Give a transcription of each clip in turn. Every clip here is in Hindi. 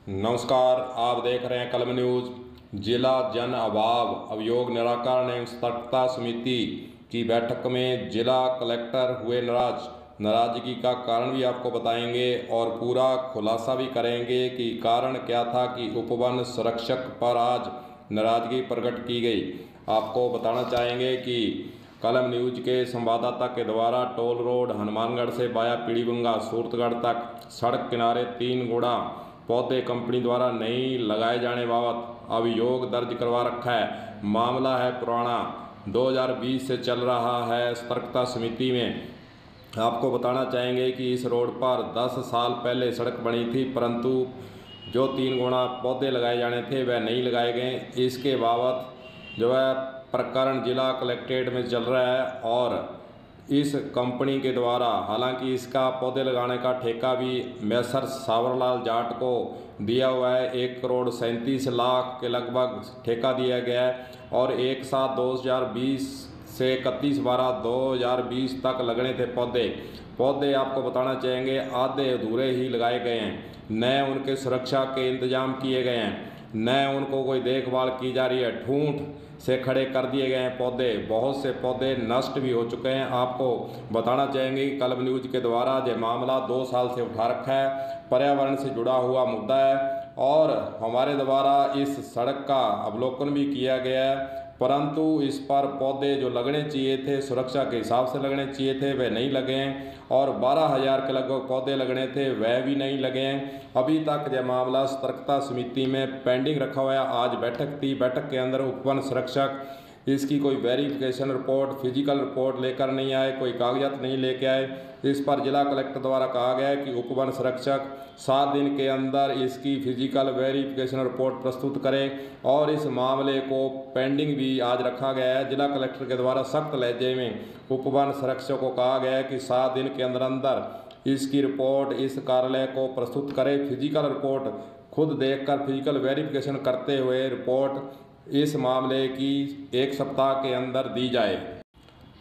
नमस्कार, आप देख रहे हैं कलम न्यूज़। जिला जन अभाव अभियोग निराकरण एवं सतर्कता समिति की बैठक में जिला कलेक्टर हुए नाराज। नाराजगी का कारण भी आपको बताएंगे और पूरा खुलासा भी करेंगे कि कारण क्या था कि उपवन संरक्षक पर आज नाराजगी प्रकट की गई। आपको बताना चाहेंगे कि कलम न्यूज के संवाददाता के द्वारा टोल रोड हनुमानगढ़ से वाया पीड़ीबंगा सूरतगढ़ तक सड़क किनारे 3 गुणा पौधे कंपनी द्वारा नहीं लगाए जाने बाबत अभियोग दर्ज करवा रखा है। मामला है पुराना, 2020 से चल रहा है सतर्कता समिति में। आपको बताना चाहेंगे कि इस रोड पर 10 साल पहले सड़क बनी थी, परंतु जो 3 गुणा पौधे लगाए जाने थे वह नहीं लगाए गए। इसके बाबत जो है प्रकरण जिला कलेक्ट्रेट में चल रहा है और इस कंपनी के द्वारा, हालांकि इसका पौधे लगाने का ठेका भी मैसर सावरलाल जाट को दिया हुआ है। 1,37,00,000 के लगभग ठेका दिया गया है और एक साथ 2020 से 31/12/2020 तक लगने थे पौधे आपको बताना चाहेंगे आधे अधूरे ही लगाए गए हैं। न उनके सुरक्षा के इंतजाम किए गए हैं, न उनको कोई देखभाल की जा रही है। ठूंठ से खड़े कर दिए गए हैं पौधे, बहुत से पौधे नष्ट भी हो चुके हैं। आपको बताना चाहेंगे कि कलम न्यूज के द्वारा यह मामला 2 साल से उठा रखा है। पर्यावरण से जुड़ा हुआ मुद्दा है और हमारे द्वारा इस सड़क का अवलोकन भी किया गया है, परंतु इस पर पौधे जो लगने चाहिए थे, सुरक्षा के हिसाब से लगने चाहिए थे, वह नहीं लगे हैं और 12,000 के लगभग पौधे लगने थे, वह भी नहीं लगे हैं। अभी तक यह मामला सतर्कता समिति में पेंडिंग रखा हुआ है। आज बैठक थी, बैठक के अंदर उपवन संरक्षक इसकी कोई वेरिफिकेशन रिपोर्ट, फिजिकल रिपोर्ट लेकर नहीं आए, कोई कागजात नहीं लेके आए। इस पर जिला कलेक्टर द्वारा कहा गया है कि उपवन संरक्षक 7 दिन के अंदर इसकी फिजिकल वेरिफिकेशन रिपोर्ट प्रस्तुत करे और इस मामले को पेंडिंग भी आज रखा गया है। जिला कलेक्टर के द्वारा सख्त लहजे में उपवन संरक्षक को कहा गया है कि 7 दिन के अंदर अंदर इसकी रिपोर्ट इस कार्यालय को प्रस्तुत करे। फिजिकल रिपोर्ट खुद देखकर फिजिकल वेरिफिकेशन करते हुए रिपोर्ट इस मामले की 1 सप्ताह के अंदर दी जाए।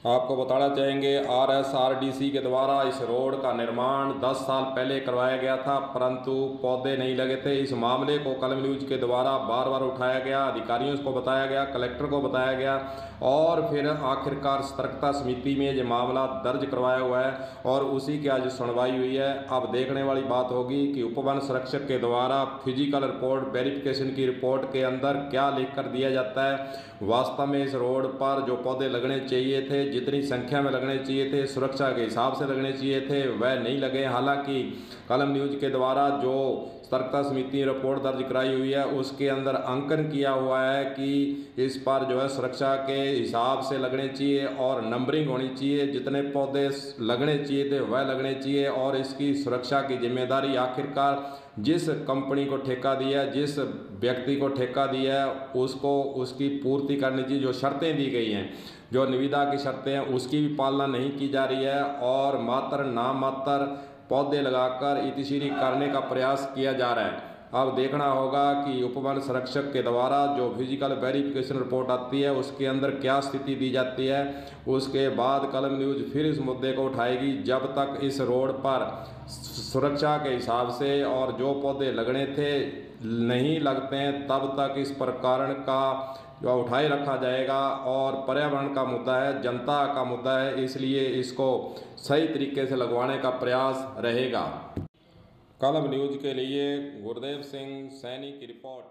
आपको बताना चाहेंगे RSRDC के द्वारा इस रोड का निर्माण 10 साल पहले करवाया गया था, परंतु पौधे नहीं लगे थे। इस मामले को कलम न्यूज के द्वारा बार बार उठाया गया, अधिकारियों को बताया गया, कलेक्टर को बताया गया और फिर आखिरकार सतर्कता समिति में ये मामला दर्ज करवाया हुआ है और उसी की आज सुनवाई हुई है। अब देखने वाली बात होगी कि उपवन संरक्षक के द्वारा फिजिकल रिपोर्ट, वेरिफिकेशन की रिपोर्ट के अंदर क्या लिख कर दिया जाता है। वास्तव में इस रोड पर जो पौधे लगने चाहिए थे, जितनी संख्या में लगने चाहिए थे, सुरक्षा के हिसाब से लगने चाहिए थे, वह नहीं लगे। हालांकि कलम न्यूज के द्वारा जो सतर्कता समिति रिपोर्ट दर्ज कराई हुई है उसके अंदर अंकन किया हुआ है कि इस पर जो है सुरक्षा के हिसाब से लगने चाहिए और नंबरिंग होनी चाहिए। जितने पौधे लगने चाहिए थे वह लगने चाहिए और इसकी सुरक्षा की जिम्मेदारी आखिरकार जिस कंपनी को ठेका दिया है, जिस व्यक्ति को ठेका दिया है, उसको उसकी पूर्ति करनी चाहिए। जो शर्तें दी गई हैं, जो निविदा की शर्तें हैं, उसकी भी पालना नहीं की जा रही है और मात्र नाम मात्र पौधे लगाकर इतिश्री करने का प्रयास किया जा रहा है। अब देखना होगा कि उपवन संरक्षक के द्वारा जो फिजिकल वेरिफिकेशन रिपोर्ट आती है उसके अंदर क्या स्थिति दी जाती है। उसके बाद कलम न्यूज फिर इस मुद्दे को उठाएगी। जब तक इस रोड पर सुरक्षा के हिसाब से और जो पौधे लगने थे नहीं लगते हैं, तब तक इस प्रकरण का जो उठाए रखा जाएगा और पर्यावरण का मुद्दा है, जनता का मुद्दा है, इसलिए इसको सही तरीके से लगवाने का प्रयास रहेगा। कलम न्यूज के लिए गुरदेव सिंह सैनी की रिपोर्ट।